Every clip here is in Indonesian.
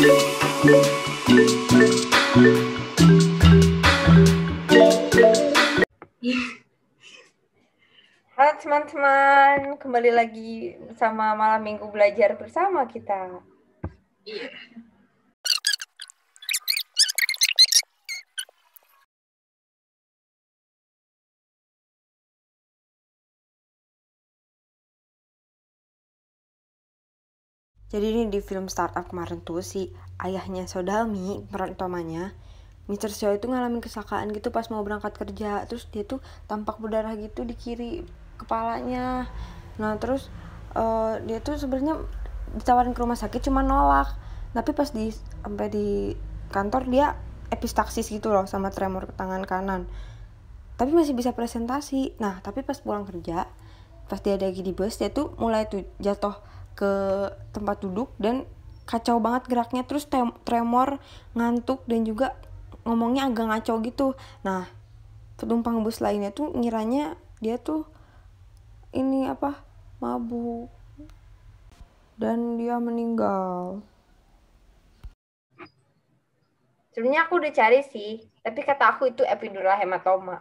Halo teman-teman, kembali lagi bersama Malam Minggu Belajar bersama kita. Iya. Jadi ini di film startup kemarin tuh si ayahnya Sodalmi, peran utamanya, Mr. Seo itu ngalamin kecelakaan gitu pas mau berangkat kerja. Terus dia tuh tampak berdarah gitu di kiri kepalanya. Nah terus dia tuh sebenarnya ditawarin ke rumah sakit cuma nolak. Tapi pas sampai di kantor dia epistaksis gitu loh sama tremor tangan kanan. Tapi masih bisa presentasi. Nah tapi pas pulang kerja, pas dia lagi di bus, dia tuh mulai tuh jatuh ke tempat duduk dan kacau banget geraknya, terus tremor, ngantuk, dan juga ngomongnya agak ngaco gitu. Nah penumpang bus lainnya tuh ngiranya dia tuh ini mabuk dan dia meninggal. Sebenarnya aku udah cari sih, tapi kata aku itu epidural hematoma.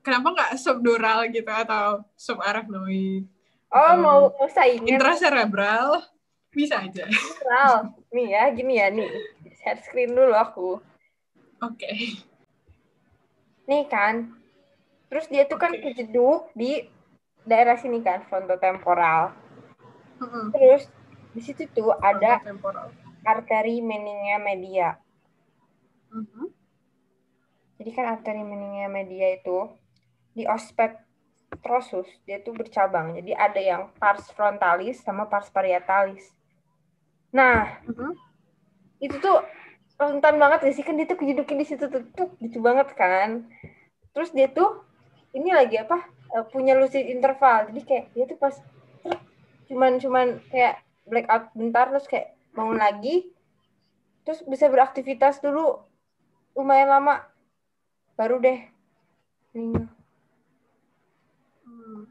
Kenapa nggak subdural gitu atau subarachnoid? Oh, mau saingan? Intracerebral bisa aja. Epidural. Nih ya, gini ya nih. Share screen dulu aku. Oke. Nih kan. Terus dia tuh kan kejeduk di daerah sini kan, frontotemporal. Terus di situ tuh ada arteri meningia media. Jadi kan arteri meningia media itu di ospek trosus dia tuh bercabang. Jadi ada yang pars frontalis sama pars parietalis. Nah, itu tuh rentan banget gak sih? Kan dia tuh kejedukin di situ tuh gitu banget kan. Terus dia tuh ini lagi punya lucid interval. Jadi kayak dia tuh pas cuman kayak blackout bentar terus kayak bangun lagi. Terus bisa beraktivitas dulu lumayan lama. Baru deh meninggal.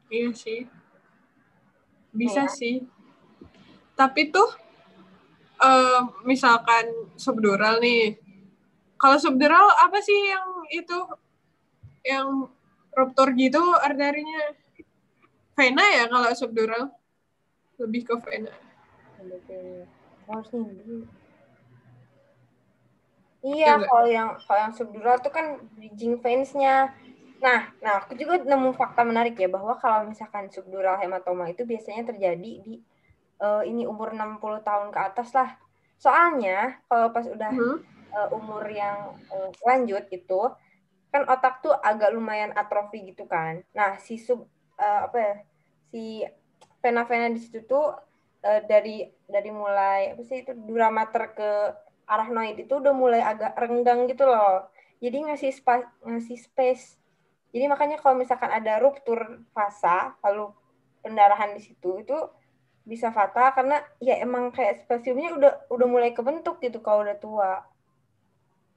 Iya sih. Bisa sih. Tapi tuh misalkan subdural nih. Kalau subdural apa sih yang itu yang ruptur gitu arterinya? Vena ya kalau subdural? Lebih ke vena. Iya, kalau yang subdural tuh kan bridging veins-nya. Nah, aku juga nemu fakta menarik ya bahwa kalau misalkan subdural hematoma itu biasanya terjadi di ini umur 60 tahun ke atas lah. Soalnya kalau pas udah umur yang lanjut itu kan otak tuh agak lumayan atrofi gitu kan. Nah, si vena-vena di situ tuh dari mulai itu duramater ke arachnoid itu udah mulai agak renggang gitu loh. Jadi ngasih space. Jadi makanya kalau misalkan ada ruptur fasa, lalu pendarahan di situ itu bisa fatal karena ya emang kayak spasiumnya udah mulai kebentuk gitu kalau udah tua.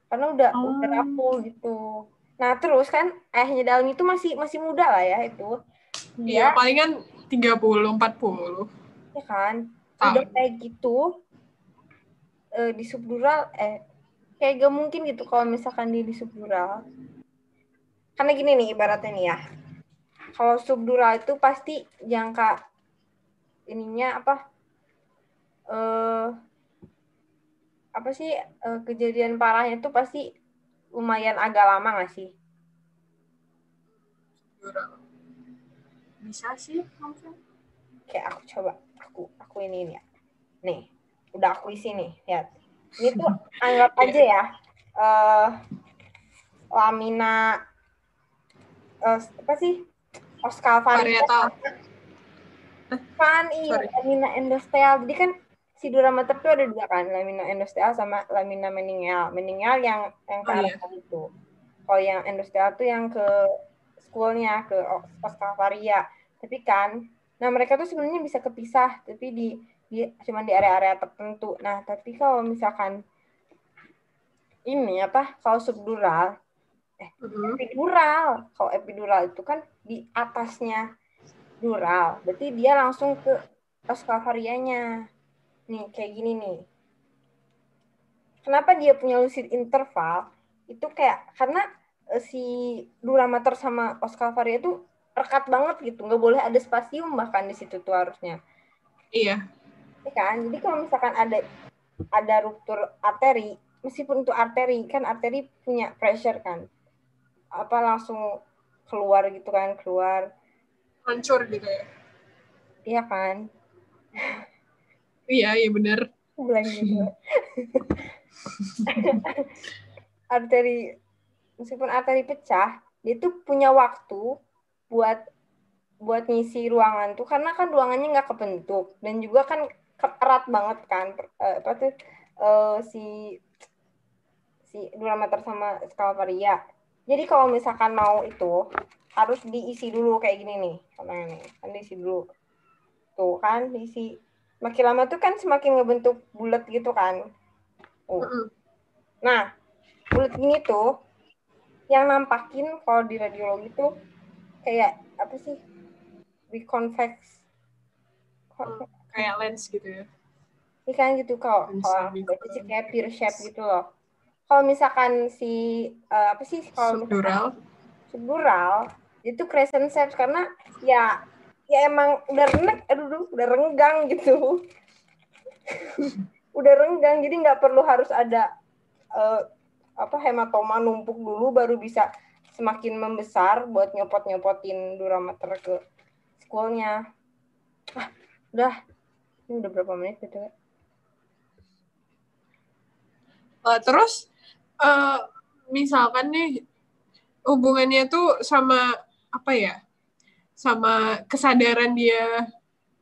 Karena udah rapuh gitu. Nah, terus kan ayahnya Dalmi itu masih muda lah ya itu. Iya, palingan 30-40. Ya kan? Udah kayak gitu di subdural kayak gak mungkin gitu kalau misalkan dia di subdural. Karena gini nih ibaratnya nih ya. Kalau subdural itu pasti jangka ininya kejadian parahnya itu pasti lumayan agak lama nggak sih? Bisa sih mungkin. Kayak aku coba aku ini ya. Nih, udah aku isi nih, lihat. Ini tuh anggap aja ya lamina Oscalvaria kan lamina endosteal. Jadi kan si duramater itu ada dua kan, lamina endosteal sama lamina meningeal. Meningeal yang ke arah itu. Kalau yang endosteal tuh yang ke schoolnya ke Oscalvaria. Tapi kan, nah mereka tuh sebenarnya bisa kepisah, tapi cuma di area-area tertentu. Nah, tapi kalau misalkan ini kalau subdural, epidural. Kalau epidural itu kan di atasnya dural, berarti dia langsung ke Oscalvaria-nya. Nih, kayak gini nih. kenapa dia punya lucid interval itu kayak karena si Duramater sama Oscalvaria itu rekat banget gitu, nggak boleh ada spasium bahkan di situ tuh harusnya. Iya. Ya kan? Jadi kalau misalkan ada ruptur arteri, meskipun itu arteri kan arteri punya pressure kan, apa langsung keluar gitu kan, keluar. Hancur gitu ya. Iya kan? Iya benar. Bilang gitu. Arteri, meskipun arteri pecah, dia tuh punya waktu buat ngisi ruangan tuh karena kan ruangannya nggak kebentuk dan juga kan erat banget kan apa tuh si Duramater sama Scalvaria. Jadi kalau misalkan mau itu harus diisi dulu kayak gini nih, contohnya nih, kan diisi dulu. Tuh kan diisi. Makin lama tuh kan semakin ngebentuk bulat gitu kan. Nah, bulat gini tuh yang nampakin kalau di radiologi tuh kayak apa sih? Reconvex. Kayak lens gitu ya. Ini kan gitu kalau baca sih kayak pear shape gitu loh. Kalau misalkan si apa sih kalau subdural itu crescent shape karena ya emang udah renggang gitu. Udah renggang jadi nggak perlu harus ada apa hematoma numpuk dulu baru bisa semakin membesar buat nyopot-nyopotin Duramater ke schoolnya. Udah. Ini udah berapa menit gitu ya? Terus misalkan nih hubungannya tuh sama apa ya? Sama kesadaran dia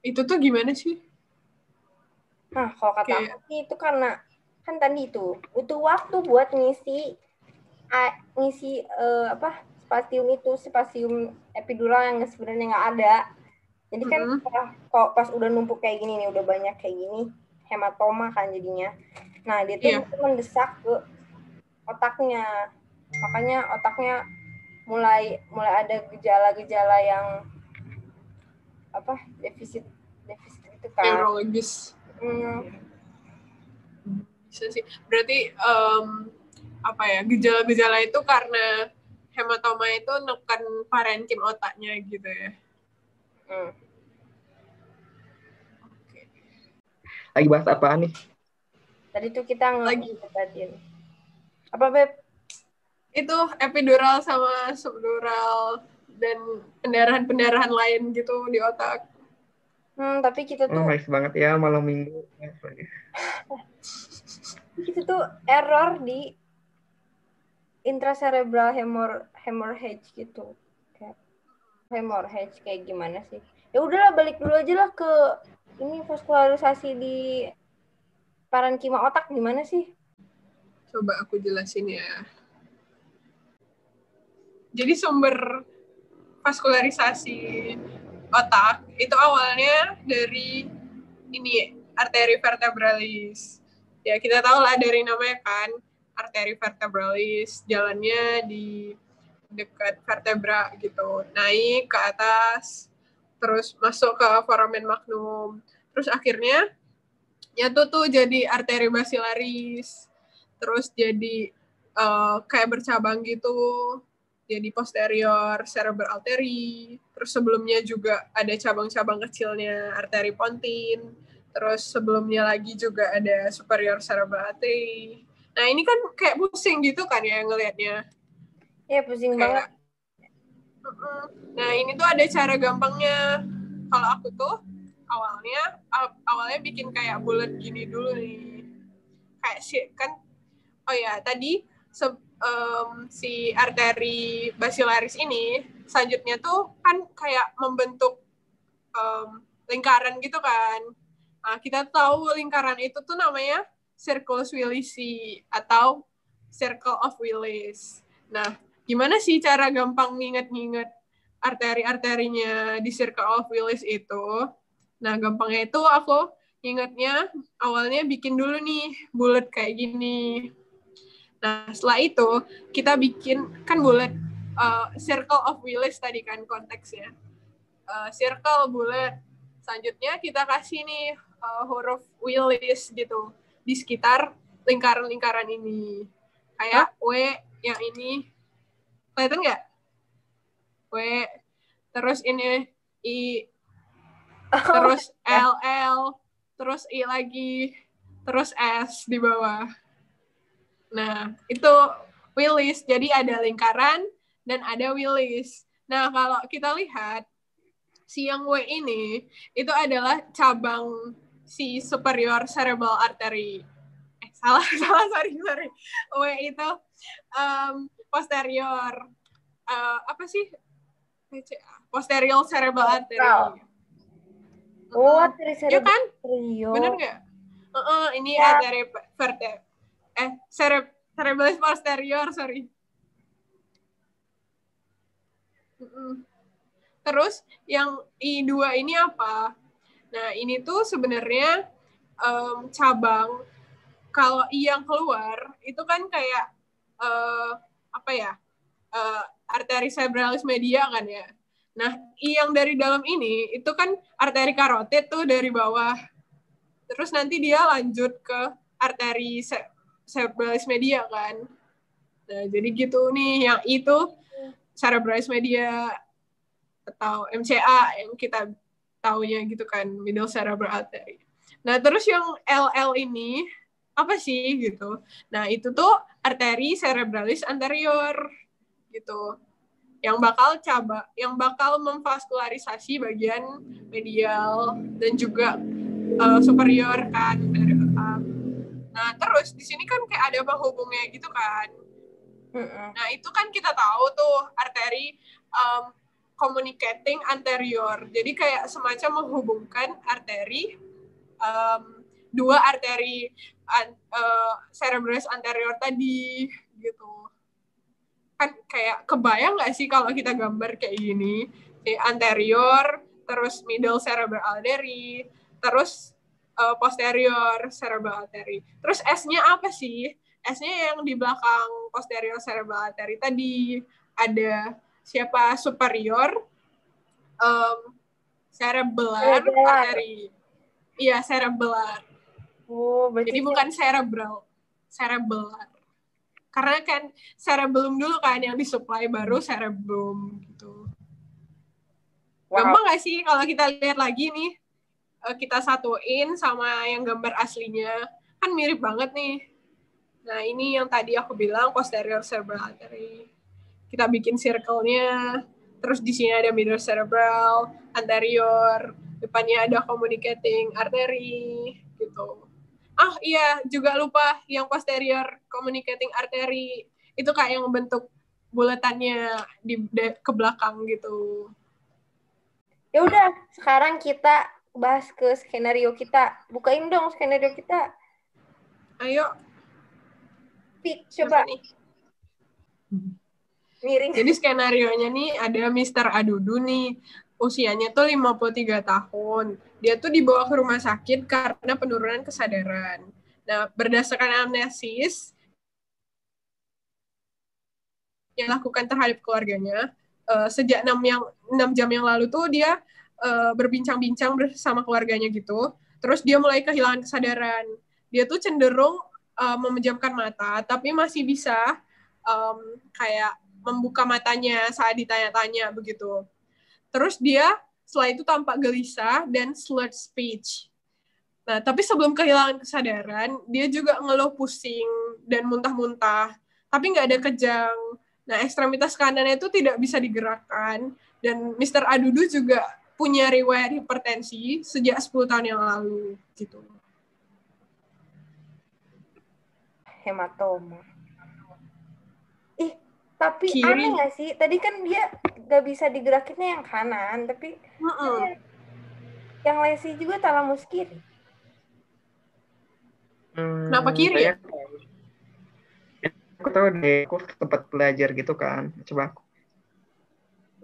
itu tuh gimana sih? Nah, kalau kata aku sih itu karena kan tadi itu butuh waktu buat ngisi apa spasium epidural yang sebenarnya nggak ada. Jadi kan kalau pas udah numpuk kayak gini nih, udah banyak kayak gini, hematoma kan jadinya. Nah, dia tuh mendesak ke otaknya. Makanya otaknya mulai ada gejala-gejala yang apa defisit itu kan. Neurologis. Bisa sih. Berarti apa ya gejala-gejala itu karena hematoma itu nekan parenkim otaknya gitu ya. Lagi bahas apaan nih? Tadi tuh kita ngebatin. Apa Beb? Itu epidural sama subdural dan pendarahan-pendarahan lain gitu di otak. Tapi kita tuh nice banget ya malam minggu. Kita tuh error di intracerebral hemorrhage gitu. Kayak hemorrhage kayak gimana sih? Ya udahlah balik dulu aja lah ke ini vaskularisasi di parenkima otak gimana sih? Coba aku jelasin ya. Jadi sumber vaskularisasi otak itu awalnya dari ini arteri vertebralis. Ya kita tahu lah dari namanya kan arteri vertebralis, jalannya di dekat vertebra gitu, naik ke atas, terus masuk ke foramen magnum, terus akhirnya nyatu tuh jadi arteri basilaris, terus jadi kayak bercabang gitu, jadi posterior cerebral artery, terus sebelumnya juga ada cabang-cabang kecilnya arteri pontin, terus sebelumnya lagi juga ada superior cerebral artery. Nah ini kan kayak pusing gitu kan ya ngelihatnya. Ya pusing banget. Nah ini tuh ada cara gampangnya. Kalau aku tuh awalnya bikin kayak bulat gini dulu nih. Kayak sih kan. Oh ya tadi si arteri basilaris ini selanjutnya tuh kan kayak membentuk lingkaran gitu kan. Nah, kita tahu lingkaran itu tuh namanya circulus Willisi atau circle of Willis. Nah, gimana sih cara gampang nginget-nginget arteri-arterinya di circle of Willis itu? Nah, gampangnya itu aku ingatnya awalnya bikin dulu nih bulat kayak gini. Nah, setelah itu kita bikin kan bulat circle of Willis tadi kan konteksnya. Circle bulat. Selanjutnya kita kasih nih huruf Willis gitu di sekitar lingkaran-lingkaran ini. Kayak W yang ini. Kelihatan nggak? W. Terus ini I. Terus L. Terus I lagi. Terus S di bawah. Nah, itu Willis. Jadi ada lingkaran dan ada Willis. Nah, kalau kita lihat, si yang W ini, itu adalah cabang si superior cerebral artery. Salah, sorry. W itu posterior. Apa sih? Posterior cerebral artery. Oh, arteri Ya kan? cerebral. Bener nggak? Ini arteri cerebralis posterior, sorry. Terus yang I2 ini apa? Nah, ini tuh sebenarnya cabang. Kalau I yang keluar, itu kan kayak arteri cerebralis media kan ya. Nah, I yang dari dalam ini, itu kan arteri karotid tuh dari bawah. Terus nanti dia lanjut ke arteri cerebralis media kan. Nah, jadi gitu nih, yang itu cerebralis media atau MCA yang kita taunya gitu kan, middle cerebral artery. Nah, terus yang LL ini apa sih gitu? Nah, itu tuh arteri cerebralis anterior gitu. Yang bakal memvaskularisasi bagian medial dan juga superior kan dari otak. Nah, terus di sini kan kayak ada penghubungnya gitu kan. Nah, itu kan kita tahu tuh arteri communicating anterior. Jadi kayak semacam menghubungkan arteri dua arteri cerebralis anterior tadi gitu. Kan kayak kebayang nggak sih kalau kita gambar kayak gini, anterior, terus middle cerebral artery, terus posterior cerebral artery. Terus S-nya apa sih? S-nya yang di belakang posterior cerebral artery tadi. Ada siapa? Superior cerebellar artery. Iya, cerebellar. Oh, berarti jadi bukan cerebral, cerebellar. Karena kan cerebellum dulu kan yang disuplai, baru cerebrum gitu. Gampang nggak sih kalau kita lihat lagi nih, kita satuin sama yang gambar aslinya, kan mirip banget nih. Nah, ini yang tadi aku bilang posterior cerebral artery. Kita bikin circle-nya, terus di sini ada middle cerebral, anterior, depannya ada communicating artery gitu. Iya, juga lupa yang posterior communicating artery. Itu kayak yang bentuk buletannya ke belakang gitu. Ya udah, sekarang kita bahas ke skenario kita. Bukain dong skenario kita. Ayo. Pik, coba. Miring. Jadi skenario-nya nih ada Mr. Adudu nih. Usianya tuh 53 tahun. Dia tuh dibawa ke rumah sakit karena penurunan kesadaran. Nah, berdasarkan anamnesis yang dilakukan terhadap keluarganya, sejak 6 jam yang lalu tuh dia berbincang-bincang bersama keluarganya gitu. Terus dia mulai kehilangan kesadaran. Dia tuh cenderung memejamkan mata, tapi masih bisa kayak membuka matanya saat ditanya-tanya begitu. Terus dia setelah itu tampak gelisah dan slurred speech. Nah, tapi sebelum kehilangan kesadaran, dia juga ngeluh pusing dan muntah-muntah, tapi nggak ada kejang. Nah, ekstremitas kanannya itu tidak bisa digerakkan, dan Mr. Adudu juga punya riwayat hipertensi sejak 10 tahun yang lalu. Gitu. Hematoma. Tapi Kiri. aneh nggak sih? Tadi kan dia nggak bisa digerakinnya yang kanan, tapi yang lesi juga talamus kiri. Kenapa kiri ya? Aku tahu deh, aku sempat belajar gitu kan. Coba aku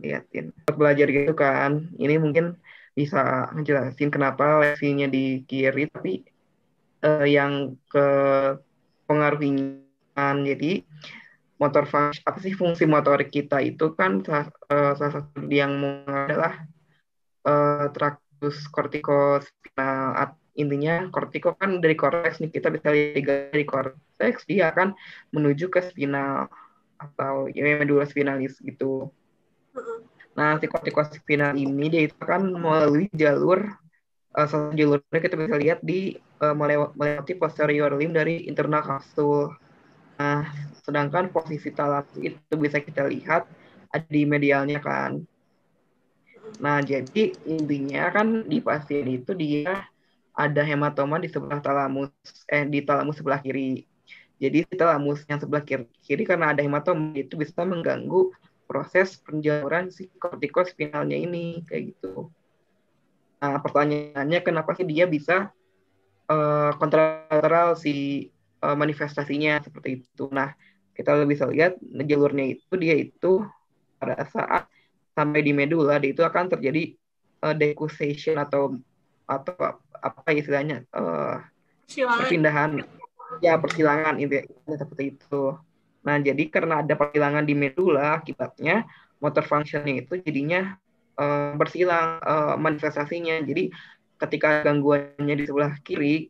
liatin. Sempat belajar gitu kan. Ini mungkin bisa ngejelasin kenapa lesinya di kiri, tapi yang ke pengaruhnya kan. Jadi motor apa sih fungsi motorik kita itu kan salah satu yang adalah tractus corticospinal intinya kortiko kan dari korteks nih, kita bisa lihat dari korteks dia akan menuju ke spinal atau ya medula spinalis gitu. Nah, si kortikospinal ini dia itu akan melalui jalur salah satu jalurnya kita bisa lihat di melewati posterior limb dari internal kapsul. Nah, sedangkan posisi talamus itu bisa kita lihat ada di medialnya kan. Nah, jadi intinya kan di pasien itu dia ada hematoma di sebelah talamus, di talamus sebelah kiri. Jadi talamus yang sebelah kiri karena ada hematoma itu bisa mengganggu proses penjaluran si kortikospinalnya ini kayak gitu. Nah, pertanyaannya kenapa sih dia bisa kontralateral si manifestasinya seperti itu. Nah, kita bisa lihat jalurnya itu dia itu pada saat sampai di medula dia itu akan terjadi decussation atau apa istilahnya perpindahan ya persilangan itu seperti itu. Nah, jadi karena ada persilangan di medula akibatnya motor functionnya itu jadinya bersilang manifestasinya. Jadi ketika gangguannya di sebelah kiri,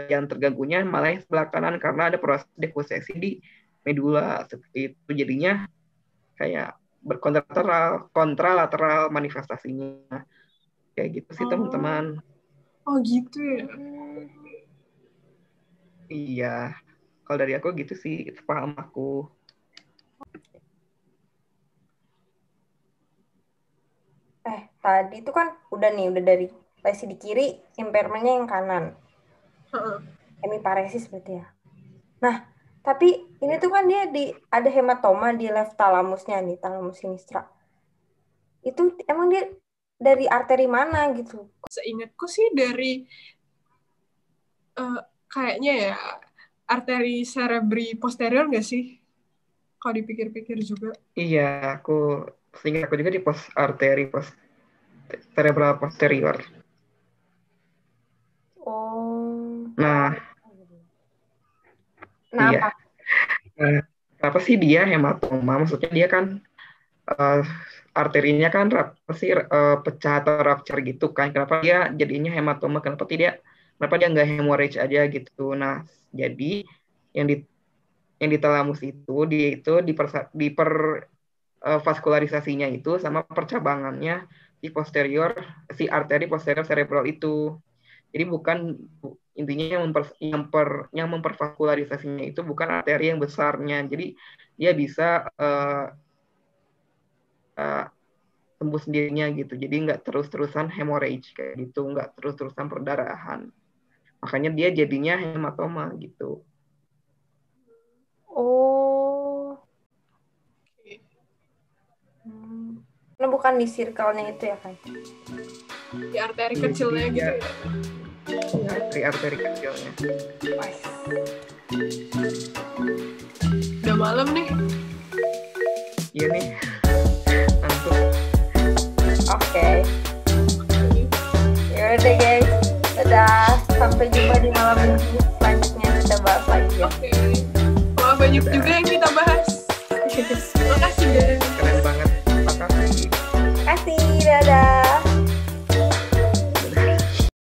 yang terganggunya malah yang sebelah kanan karena ada proses deposesi di medula seperti itu. Jadinya kayak kontralateral manifestasinya. Kayak gitu sih teman-teman. Oh gitu ya. Iya. Kalau dari aku gitu sih, paham aku. Tadi itu kan udah dari lesi di kiri, impairmentnya yang kanan. Hemiparesis berarti ya. Nah, tapi ini tuh kan dia ada hematoma di left thalamusnya nih, thalamus sinistra. Itu emang dia dari arteri mana gitu? Seingatku sih dari kayaknya ya arteri cerebri posterior nggak sih? Kalau dipikir-pikir juga. Iya, seingat aku juga di arteri cerebral posterior. Oh. Nah, Kenapa? Iya. Kenapa sih dia hematoma? Maksudnya dia kan arterinya kan pecah atau rupture gitu kan. Kenapa dia jadinya hematoma? Kenapa dia nggak hemorrhage aja gitu? Nah, jadi yang di talamus itu dia itu vaskularisasinya itu sama percabangannya si arteri posterior cerebral itu. Jadi intinya yang mempervaskularisasinya itu bukan arteri yang besarnya. Jadi dia bisa sembuh sendirinya gitu. Jadi nggak terus-terusan hemorrhage kayak gitu, nggak terus-terusan perdarahan. Makanya dia jadinya hematoma gitu. Oh. Nah, bukan di circle-nya itu ya kan? Di arteri kecilnya gitu ya? Iya, arteri kecilnya. Udah malam nih. Iya nih.